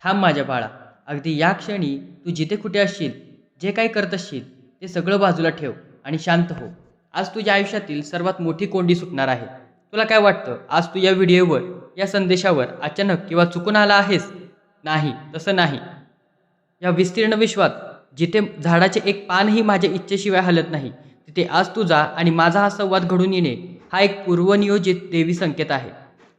थांब माझ्या बाळा, अगदी या क्षणी तू जिथे कुठे असशील, जे काही करत असशील ते सगळं बाजूला ठेव आणि शांत हो. आज तुझ्या आयुष्यातील सर्वात मोठी कोंडी सुटणार आहे. तुला काय वाटतं आज तू या व्हिडिओवर, या संदेशावर अचानक किंवा चुकून आला आहेस? नाही, तसं नाही. या विस्तीर्ण विश्वात जिथे झाडाचे एक पानही माझ्या इच्छेशिवाय हलत नाही, तिथे आज तुझा आणि माझा हा संवाद घडून येणे हा एक पूर्वनियोजित देवी संकेत आहे.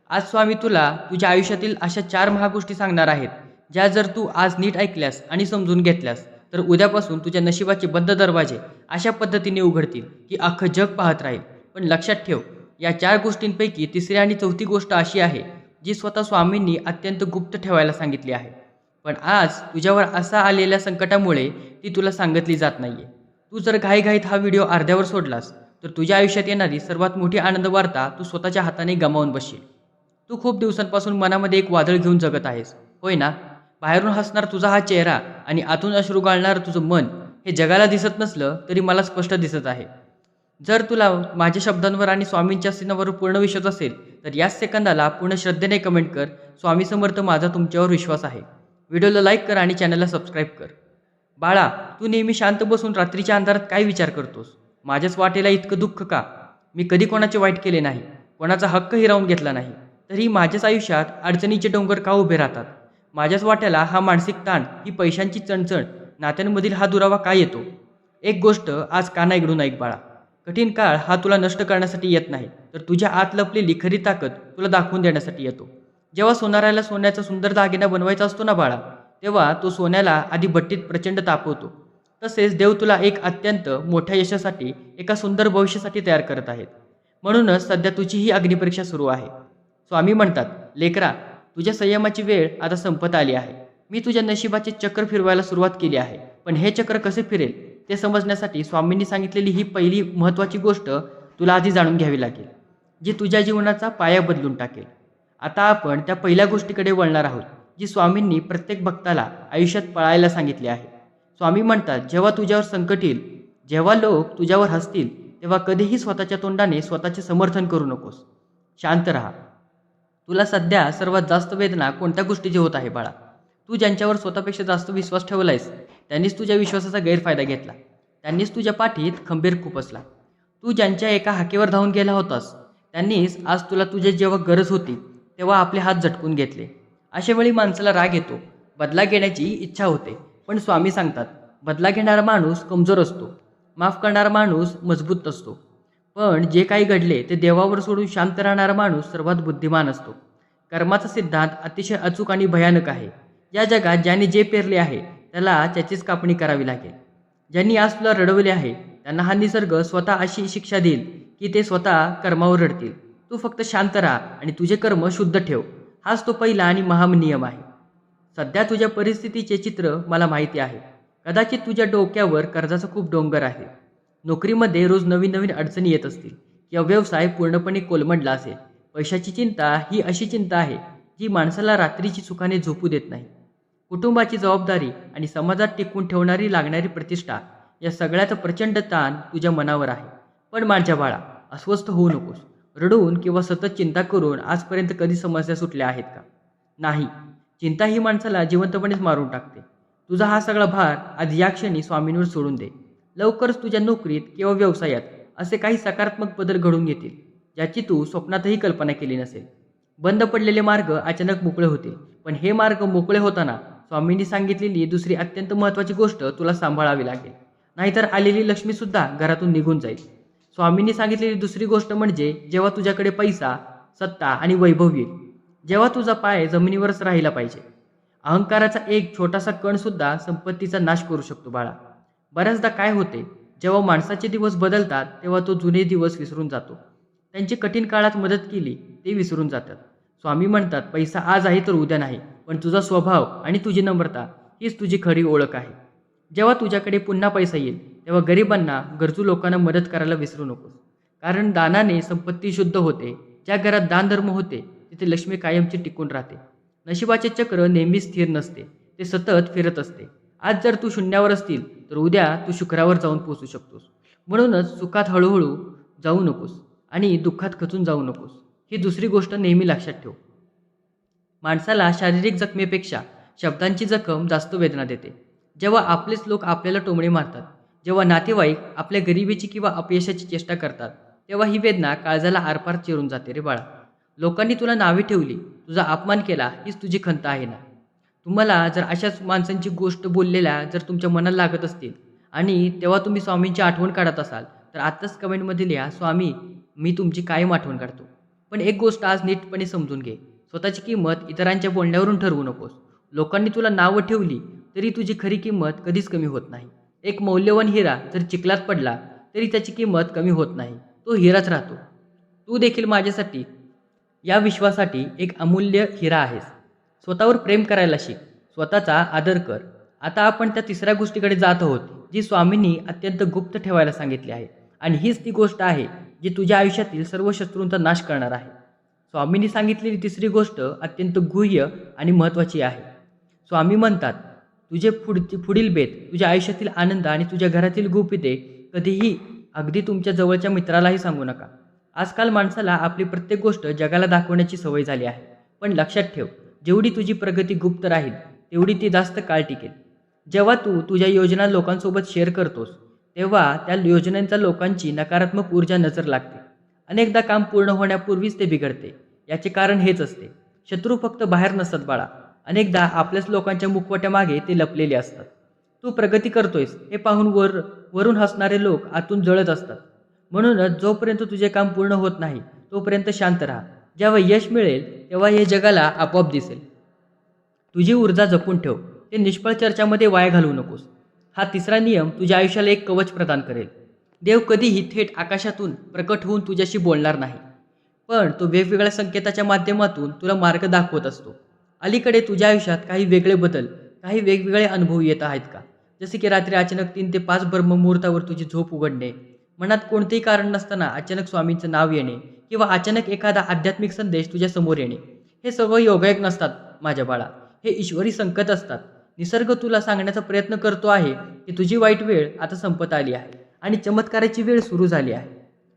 आज स्वामी तुला तुझ्या आयुष्यातील अशा 4 महागोष्टी सांगणार आहेत, ज्या जर तू आज नीट ऐकल्यास आणि समजून घेतल्यास तर उद्यापासून तुझ्या नशिबाचे बंद दरवाजे अशा पद्धतीने उघडतील की अख्खं जग पाहत राहील. पण लक्षात ठेव, या 4 गोष्टींपैकी तिसरी आणि चौथी गोष्ट अशी आहे जी स्वतः स्वामींनी अत्यंत गुप्त ठेवायला सांगितली आहे. पण आज तुझ्यावर असा आलेल्या संकटामुळे ती तुला सांगितली जात नाहीये. तू जर घाईघाईत हा व्हिडिओ अर्ध्यावर सोडलास तर तुझ्या आयुष्यात येणारी सर्वात मोठी आनंद वार्ता तू स्वतःच्या हाताने गमावून बसशील. तू खूप दिवसांपासून मनामध्ये एक वादळ घेऊन जगत आहेस, होय ना? बाहेरून हसणार तुझा हा चेहरा आणि आतून अश्रू गाळणारं तुझं मन हे जगाला दिसत नसलं तरी मला स्पष्ट दिसत आहे. जर तुला माझ्या शब्दांवर आणि स्वामींच्या सिनावर पूर्ण विश्वास असेल तर याच सेकंदाला पूर्ण श्रद्धेने कमेंट कर, स्वामी समर्थ, माझा तुमच्यावर विश्वास आहे. व्हिडिओला लाईक कर आणि चॅनलला सबस्क्राईब कर. बाळा, तू नेहमी शांत बसून रात्रीच्या अंधारात काय विचार करतोस? माझ्याच वाटेला इतकं दुःख का? मी कधी कोणाचे वाईट केले नाही, कोणाचा हक्क हिरावून घेतला नाही, तरी माझ्याच आयुष्यात अडचणीचे डोंगर का उभे राहतात? माझ्याच वाट्याला हा मानसिक ताण, ही पैशांची चणचण, नात्यांमधील हा दुरावा का येतो? एक गोष्ट आज काना इकडून ऐक बाळा, कठीण काळ हा तुला नष्ट करण्यासाठी येत नाही, तर तुझ्या आत लपलेली खरी ताकद तुला दाखवून देण्यासाठी येतो. जेव्हा सोनाराला सोन्याचा सुंदर दागिना बनवायचा असतो ना बाळा, तेव्हा तो सोन्याला आधी भट्टीत प्रचंड तापवतो. तसेच देव तुला एक अत्यंत मोठ्या यशासाठी, एका सुंदर भविष्यासाठी तयार करत आहेत. म्हणूनच सध्या तुझी ही अग्निपरीक्षा सुरू आहे. स्वामी म्हणतात, लेकरा, तुझ्या संयमाची वेळ आता संपत आली आहे. मी तुझ्या नशिबाचे चक्र फिरवायला सुरुवात केली आहे. पण हे चक्र कसे फिरेल ते समजण्यासाठी स्वामींनी सांगितलेली ही पहिली महत्त्वाची गोष्ट तुला आधी जाणून घ्यावी लागेल, जी तुझ्या जीवनाचा पाया बदलून टाकेल. आता आपण त्या पहिल्या गोष्टीकडे वळणार आहोत, जी स्वामींनी प्रत्येक भक्ताला आयुष्यात पाळायला सांगितली आहे. स्वामी म्हणतात, जेव्हा तुझ्यावर संकट येईल, जेव्हा लोक तुझ्यावर हसतील, तेव्हा कधीही स्वतःच्या तोंडाने स्वतःचे समर्थन करू नकोस. शांत राहा. तुला सध्या सर्वात जास्त वेदना कोणत्या गोष्टीची होत आहे बाळा? तू ज्यांच्यावर स्वतःपेक्षा जास्त विश्वास ठेवलायस त्यांनीच तुझ्या विश्वासाचा गैरफायदा घेतला. त्यांनीच तुझ्या पाठीत खंबीर खुपसला. तू ज्यांच्या एका हाकेवर धावून गेला होतास त्यांनीच आज तुला तुझी जेव्हा गरज होती तेव्हा आपले हात झटकून घेतले. अशा वेळी माणसाला राग येतो, बदला घेण्याची इच्छा होते. पण स्वामी सांगतात, बदला घेणारा माणूस कमजोर असतो, माफ करणारा माणूस मजबूत असतो, पण जे काही घडले ते देवावर सोडून शांत राहणारा माणूस सर्वात बुद्धिमान असतो. कर्माचा सिद्धांत अतिशय अचूक आणि भयानक आहे. या जगात ज्याने जे पेरले आहे त्याला त्याचीच कापणी करावी लागेल. ज्यांनी आज तुला रडवले आहे त्यांना हा निसर्ग स्वतः अशी शिक्षा देईल की ते स्वतः कर्मावर रडतील. तू फक्त शांत राहा आणि तुझे कर्म शुद्ध ठेव. हाच तो पहिला आणि महान नियम आहे. सध्या तुझ्या परिस्थितीचे चित्र मला माहिती आहे. कदाचित तुझ्या डोक्यावर कर्जाचा खूप डोंगर आहे. नोकरीमध्ये रोज नवीन नवीन अडचणी येत असतील किंवा व्यवसाय पूर्णपणे कोलमडला असेल. पैशाची चिंता ही अशी चिंता आहे जी माणसाला रात्रीची सुखाने झोपू देत नाही. कुटुंबाची जबाबदारी आणि समाजात टिकून ठेवणारी लागणारी प्रतिष्ठा, या सगळ्याचा प्रचंड ताण तुझ्या मनावर आहे. पण माझ्या बाळा, अस्वस्थ होऊ नकोस. रडून किंवा सतत चिंता करून आजपर्यंत कधी समस्या सुटल्या आहेत का? नाही. चिंता ही माणसाला जिवंतपणेच मारून टाकते. तुझा हा सगळा भार आधी या क्षणी स्वामींवर सोडून दे. लवकरच तुझ्या नोकरीत किंवा व्यवसायात असे काही सकारात्मक बदल घडून येतील ज्याची तू स्वप्नातही कल्पना केली नसेल. बंद पडलेले मार्ग अचानक मोकळे होतील. पण हे मार्ग मोकळे होताना स्वामींनी सांगितलेली दुसरी अत्यंत महत्त्वाची गोष्ट तुला सांभाळावी लागेल, नाहीतर आलेली लक्ष्मीसुद्धा घरातून निघून जाईल. स्वामींनी सांगितलेली दुसरी गोष्ट म्हणजे जेव्हा तुझ्याकडे पैसा, सत्ता आणि वैभव येईल, जेव्हा तुझा पाय जमिनीवरच राहिला पाहिजे. अहंकाराचा एक छोटासा कणसुद्धा संपत्तीचा नाश करू शकतो बाळा. बऱ्याचदा काय होते, जेव्हा माणसाचे दिवस बदलतात तेव्हा तो जुने दिवस विसरून जातो. त्यांची कठीण काळात मदत केली ते विसरून जातात. स्वामी म्हणतात, पैसा आज आहे तर उद्या नाही, पण तुझा स्वभाव आणि तुझी नम्रता हीच तुझी खरी ओळख आहे. जेव्हा तुझ्याकडे पुन्हा पैसा येईल तेव्हा गरिबांना, गरजू लोकांना मदत करायला विसरू नकोस. कारण दानाने संपत्ती शुद्ध होते. ज्या घरात दानधर्म होते तिथे लक्ष्मी कायमची टिकून राहते. नशिबाचे चक्र नेहमी स्थिर नसते, ते सतत फिरत असते. आज जर तू शून्यावर असतील तर उद्या तू शुक्रावर जाऊन पोहोचू शकतोस. म्हणूनच सुखात हळूहळू जाऊ नकोस आणि दुःखात खचून जाऊ नकोस. ही दुसरी गोष्ट नेहमी लक्षात ठेव. माणसाला शारीरिक जखमेपेक्षा शब्दांची जखम जास्त वेदना देते. जेव्हा आपलेच लोक आपल्याला टोमणे मारतात, जेव्हा नातेवाईक आपल्या गरिबीची किंवा अपयशाची चेष्टा करतात, तेव्हा ही वेदना काळजाला आरपार चिरून जाते रे बाळा. लोकांनी तुला नावे ठेवली, तुझा अपमान केला, हीच तुझी खंत आहे ना? तुम्हाला जर अशाच माणसांची गोष्ट बोललेल्या जर तुमच्या मनाला लागत असतील आणि तेव्हा तुम्ही स्वामींची आठवण काढत असाल, तर आत्ताच कमेंटमध्ये लिहा, स्वामी मी तुमची कायम आठवण काढतो. पण एक गोष्ट आज नीटपणे समजून घे, स्वतःची किंमत इतरांच्या बोलण्यावरून ठरवू नकोस. लोकांनी तुला नावं ठेवली तरी तुझी खरी किंमत कधीच कमी होत नाही. एक मौल्यवान हिरा जर चिखलात पडला तरी त्याची किंमत कमी होत नाही, तो हिराच राहतो. तू देखील माझ्यासाठी, या विश्वासाठी एक अमूल्य हिरा आहेस. स्वतःवर प्रेम करायला शिक, स्वतःचा आदर कर. आता आपण त्या तिसऱ्या गोष्टीकडे जात आहोत, जी स्वामींनी अत्यंत गुप्त ठेवायला सांगितली आहे. आणि हीच ती गोष्ट आहे जी तुझ्या आयुष्यातील सर्व शत्रूंचा नाश करणार आहे. स्वामींनी सांगितलेली तिसरी गोष्ट अत्यंत गुह्य आणि महत्त्वाची आहे. स्वामी म्हणतात, तुझे पुढील बेत, तुझ्या आयुष्यातील आनंद आणि तुझ्या घरातील गुपिते कधीही, अगदी तुमच्या जवळच्या मित्रालाही सांगू नका. आजकाल माणसाला आपली प्रत्येक गोष्ट जगाला दाखवण्याची सवय झाली आहे. पण लक्षात ठेव, जेवढी तुझी प्रगती गुप्त राहील तेवढी ती जास्त काळ टिकेल. जेव्हा तू तुझ्या योजना लोकांसोबत शेअर करतोस, तेव्हा त्या योजनांचा लोकांची नकारात्मक ऊर्जा नजर लागते. अनेकदा काम पूर्ण होण्यापूर्वीच ते बिघडते. याचे कारण हेच असते, शत्रू फक्त बाहेर नसतात बाळा, अनेकदा आपल्याच लोकांच्या मुखवट्यामागे ते लपलेले असतात. तू प्रगती करतोयस हे पाहून वरून हसणारे लोक आतून जळत असतात. म्हणूनच जोपर्यंत तुझे काम पूर्ण होत नाही तोपर्यंत शांत राहा. जेव्हा यश मिळेल तेव्हा हे जगाला आपोआप दिसेल. तुझी ऊर्जा जपून ठेव, ते निष्फळ चर्चामध्ये वाया घालवू नकोस. हा तिसरा नियम तुझ्या आयुष्याला एक कवच प्रदान करेल. देव कधीही थेट आकाशातून प्रकट होऊन तुझ्याशी बोलणार नाही, पण तो वेगवेगळ्या संकेताच्या माध्यमातून तुला मार्ग दाखवत असतो. अलीकडे तुझ्या आयुष्यात काही वेगळे बदल, काही वेगवेगळे अनुभव येत आहेत का? जसे की रात्री अचानक 3 ते 5 ब्रह्ममुहूर्तावर तुझी झोप उघडणे, मनात कोणतेही कारण नसताना अचानक स्वामींचं नाव येणे, किंवा अचानक एखादा आध्यात्मिक संदेश तुझ्या समोर येणे. हे सर्व योगायोग नसतात माझ्या बाळा, हे ईश्वरी संकट असतात. निसर्ग तुला सांगण्याचा प्रयत्न करतो आहे की तुझी वाईट वेळ आता संपत आली आहे आणि चमत्काराची वेळ सुरू झाली आहे.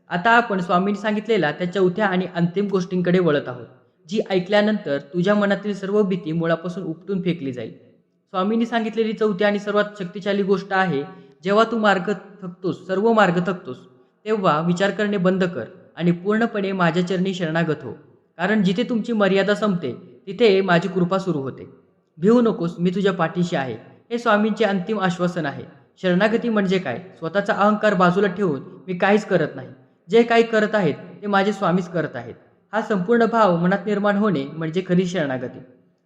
आता आपण स्वामींनी सांगितलेल्या त्या चौथ्या आणि अंतिम गोष्टींकडे वळत आहोत, जी ऐकल्यानंतर तुझ्या मनातील सर्व भीती मुळापासून उपटून फेकली जाईल. स्वामींनी सांगितलेली चौथी आणि सर्वात शक्तिशाली गोष्ट आहे, जेव्हा तू सर्व मार्ग थकतोस, तेव्हा विचार करणे बंद कर आणि पूर्णपणे माझ्या चरणी शरणागत हो. कारण जिथे तुमची मर्यादा संपते तिथे माझी कृपा सुरू होते. भिवू नकोस, मी तुझ्या पाठीशी आहे, हे स्वामींचे अंतिम आश्वासन आहे. शरणागती म्हणजे काय? स्वतःचा अहंकार बाजूला ठेवून मी काहीच करत नाही, जे काही करत आहेत ते माझे स्वामीच करत आहेत, हा संपूर्ण भाव मनात निर्माण होणे म्हणजे खरी शरणागती.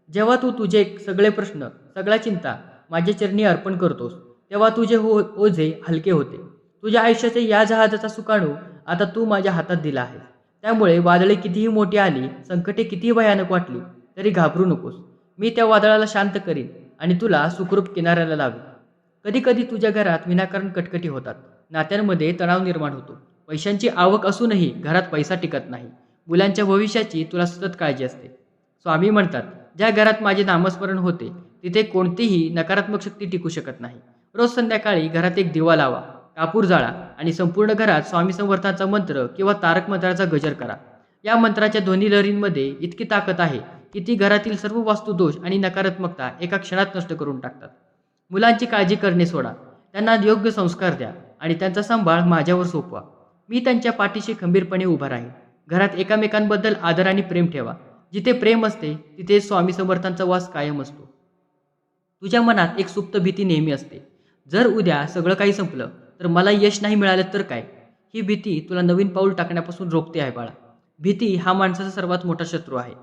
जेव्हा तू तुझे सगळे प्रश्न, सगळ्या चिंता माझ्या चरणी अर्पण करतोस, तेव्हा तुझे ओझे हलके होते. तुझ्या आयुष्याच्या या जहाजाचा सुकाणू आता तू माझ्या हातात दिला आहे. त्यामुळे वादळे कितीही मोठी आली, संकटे कितीही भयानक वाटली, तरी घाबरू नकोस. मी त्या वादळाला शांत करीन आणि तुला सुखरूप किनाऱ्याला लावेन. कधी कधी तुझ्या घरात विनाकारण कटकटी होतात, नात्यांमध्ये तणाव निर्माण होतो, पैशांची आवक असूनही घरात पैसा टिकत नाही, मुलांच्या भविष्याची तुला सतत काळजी असते. स्वामी म्हणतात, ज्या घरात माझे नामस्मरण होते तिथे कोणतीही नकारात्मक शक्ती टिकू शकत नाही. रोज संध्याकाळी घरात एक दिवा लावा, कापूर जाळा आणि संपूर्ण घरात स्वामी समर्थांचा मंत्र किंवा तारक मंत्राचा गजर करा. या मंत्राच्या ध्वनी लहरींमध्ये इतकी ताकद आहे की ती घरातील सर्व वास्तुदोष आणि नकारात्मकता एका क्षणात नष्ट करून टाकतात. मुलांची काळजी करणे सोडा, त्यांना योग्य संस्कार द्या आणि त्यांचा सांभाळ माझ्यावर सोपवा. मी त्यांच्या पाठीशी खंबीरपणे उभा राहीन. घरात एकामेकांबद्दल आदर आणि प्रेम ठेवा. जिथे प्रेम असते तिथे स्वामी समर्थांचा वास कायम असतो. तुझ्या मनात एक सुप्त भीती नेहमी असते, जर उद्या सगळं काही संपलं तर मला यश नाही मिळालं तर काय? ही भीती तुला नवीन पाऊल टाकण्यापासून रोखते आहे बाळा. भीती हा माणसाचा सर्वात मोठा शत्रू आहे.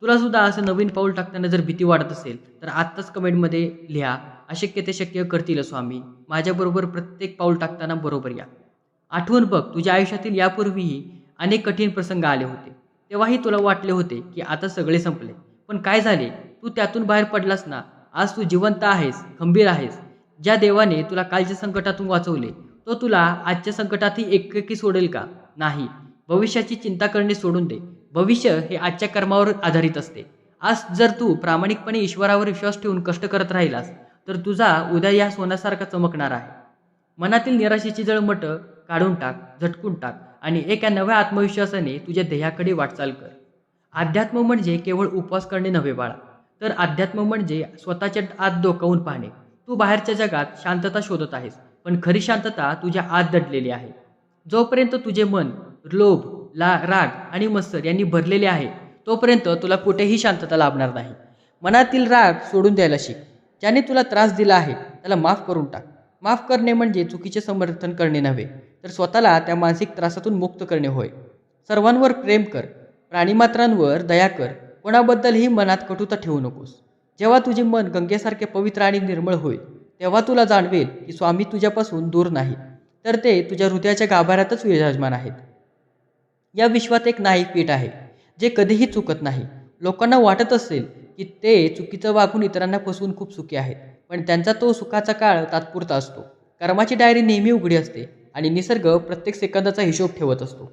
तुला सुद्धा असं नवीन पाऊल टाकताना जर भीती वाटत असेल तर आत्ताच कमेंटमध्ये लिहा, अशक्य ते शक्य करतील स्वामी, माझ्याबरोबर प्रत्येक पाऊल टाकताना बरोबर या. आठवून बघ, तुझ्या आयुष्यातील यापूर्वीही अनेक कठीण प्रसंग आले होते. तेव्हाही तुला वाटले होते की आता सगळे संपले, पण काय झाले? तू त्यातून बाहेर पडलास ना. आज तू जिवंत आहेस, खंबीर आहेस. ज्या देवाने तुला कालच्या संकटातून वाचवले तो तुला आजच्या संकटातही एकेकी सोडेल का? नाही. भविष्याची चिंता करणे सोडून दे. भविष्य हे आजच्या कर्मावर आधारित असते. आज जर तू प्रामाणिकपणे ईश्वरावर विश्वास ठेवून कष्ट करत राहिलास तर तुझा उद्या या सोन्यासारखा चमकणार आहे. मनातील निराशेची जळमट काढून टाक, झटकून टाक आणि एका नव्या आत्मविश्वासाने तुझ्या ध्येयाकडे वाटचाल कर. अध्यात्म म्हणजे केवळ उपवास करणे नव्हे बाळा, तर अध्यात्म म्हणजे स्वतःच्या आत डोकावून पाहणे. तू बाहेरच्या जगात शांतता शोधत आहेस, पण खरी शांतता तुझ्या आत दडलेली आहे. जोपर्यंत तुझे मन लोभ, राग आणि मत्सर यांनी भरलेले आहे, तोपर्यंत तुला कुठेही शांतता लाभणार नाही. मनातील राग सोडून द्यायला शिक. ज्याने तुला त्रास दिला आहे त्याला माफ करून टाक. माफ करणे म्हणजे चुकीचे समर्थन करणे नव्हे, तर स्वतःला त्या मानसिक त्रासातून मुक्त करणे होय. सर्वांवर प्रेम कर, प्राणीमात्रांवर दया कर, कोणाबद्दलही मनात कटुता ठेवू नकोस. जेव्हा तुझे मन गंगेसारखे पवित्र आणि निर्मळ होईल, तेव्हा तुला जाणवेल की स्वामी तुझ्यापासून दूर नाही, तर ते तुझ्या हृदयाच्या गाभाऱ्यातच विराजमान आहेत. या विश्वात एक नाईकपीठ आहे जे कधीही चुकत नाही. लोकांना वाटत असेल की ते चुकीचं वागून इतरांना फसवून खूप सुखी आहेत, पण त्यांचा तो सुखाचा काळ तात्पुरता असतो. कर्माची डायरी नेहमी उघडी असते आणि निसर्ग प्रत्येक सेकंदाचा हिशोब ठेवत असतो.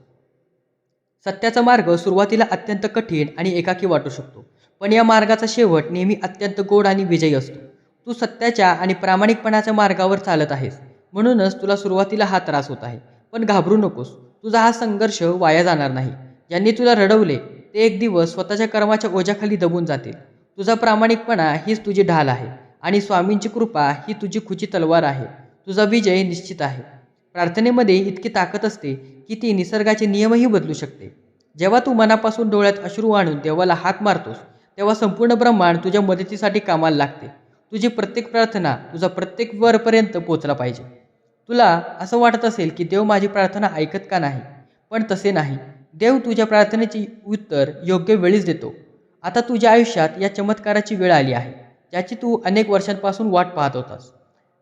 सत्याचा मार्ग सुरुवातीला अत्यंत कठीण आणि एकाकी वाटू शकतो, पण या मार्गाचा शेवट नेहमी अत्यंत गोड आणि विजयी असतो. तू सत्याच्या आणि प्रामाणिकपणाच्या मार्गावर चालत आहेस, म्हणूनच तुला सुरुवातीला हा त्रास होत आहे. पण घाबरू नकोस, तुझा हा संघर्ष वाया जाणार नाही. ज्यांनी तुला रडवले ते एक दिवस स्वतःच्या कर्माच्या ओझ्याखाली दबून जातील. तुझा प्रामाणिकपणा हीच तुझी ढाल आहे आणि स्वामींची कृपा ही तुझी खुची तलवार आहे. तुझा विजय निश्चित आहे. प्रार्थनेमध्ये इतकी ताकद असते की ती निसर्गाचे नियमही बदलू शकते. जेव्हा तू मनापासून डोळ्यात अश्रू आणून देवाला हाक मारतोस, तेव्हा संपूर्ण ब्रह्मांड तुझ्या मदतीसाठी कामाला लागते. तुझी प्रत्येक प्रार्थना तुझा प्रत्येक वरपर्यंत पोचला पाहिजे. तुला असं वाटत असेल की देव माझी प्रार्थना ऐकत का नाही, पण तसे नाही. देव तुझ्या प्रार्थनेचे उत्तर योग्य वेळीच देतो. आता तुझ्या आयुष्यात या चमत्काराची वेळ आली आहे, ज्याची तू अनेक वर्षांपासून वाट पाहत होतास.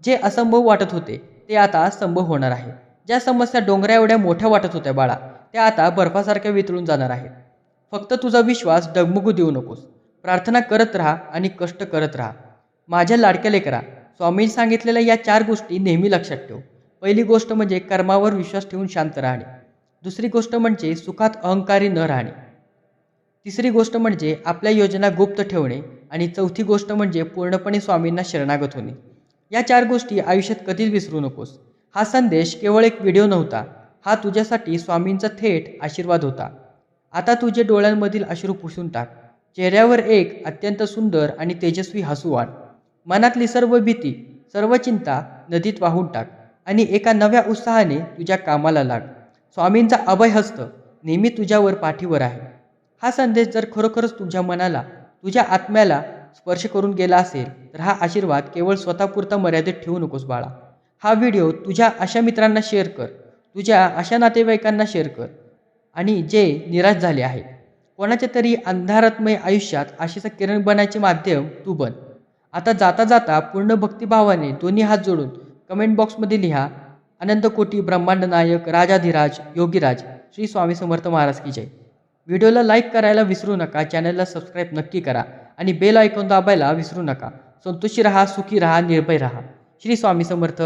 जे असंभव वाटत होते ते आता संभव होणार आहे. ज्या समस्या डोंगरा एवढ्या मोठ्या वाटत होत्या बाळा, त्या आता बर्फासारख्या वितळून जाणार आहेत. फक्त तुझा विश्वास डगमगू देऊ नकोस. प्रार्थना करत राहा आणि कष्ट करत राहा. माझ्या लाडक्या लेकरा, स्वामींनी सांगितलेल्या या 4 गोष्टी नेहमी लक्षात ठेव. पहिली गोष्ट म्हणजे कर्मावर विश्वास ठेवून शांत राहणे. दुसरी गोष्ट म्हणजे सुखात अहंकारी न राहणे. तिसरी गोष्ट म्हणजे आपल्या योजना गुप्त ठेवणे. आणि चौथी गोष्ट म्हणजे पूर्णपणे स्वामींना शरणागत होणे. या 4 गोष्टी आयुष्यात कधीच विसरू नकोस. हा संदेश केवळ एक व्हिडिओ नव्हता, हा तुझ्यासाठी स्वामींचा थेट आशीर्वाद होता. आता तुझे डोळ्यांमधील अश्रू पुसून टाक. चेहऱ्यावर एक अत्यंत सुंदर आणि तेजस्वी हसू आण. मनातली सर्व भीती, सर्व चिंता नदीत वाहून टाक आणि एका नव्या उत्साहाने तुझ्या कामाला लाग. स्वामींचा अभय हस्त नेहमी तुझ्यावर पाठीवर आहे. हा संदेश जर खरोखरच तुझ्या मनाला, तुझ्या आत्म्याला स्पर्श करून गेला असेल, तर हा आशीर्वाद केवळ स्वतःपुरता मर्यादित ठेवू नकोस बाळा. हा व्हिडिओ तुझ्या अशा मित्रांना शेअर कर, तुझ्या अशा नातेवाईकांना शेअर कर आणि जे निराश झाले आहे. कोणाच्या तरी अंधारात्मय आयुष्यात आशेचा किरण बनायचे माध्यम तू बन. आता जाता जाता पूर्ण भक्तिभावाने दोन्ही हात जोडून कमेंट बॉक्समध्ये लिहा, अनंत कोटी ब्रह्मांड नायक राजाधिराज योगीराज श्री स्वामी समर्थ महाराज की जय. व्हिडिओला लाईक करायला विसरू नका, चॅनलला सबस्क्राईब नक्की करा आणि बेल आयकॉन दाबायला विसरू नका. संतोषी रहा, सुखी रहा, निर्भय रहा. श्री स्वामी समर्थ.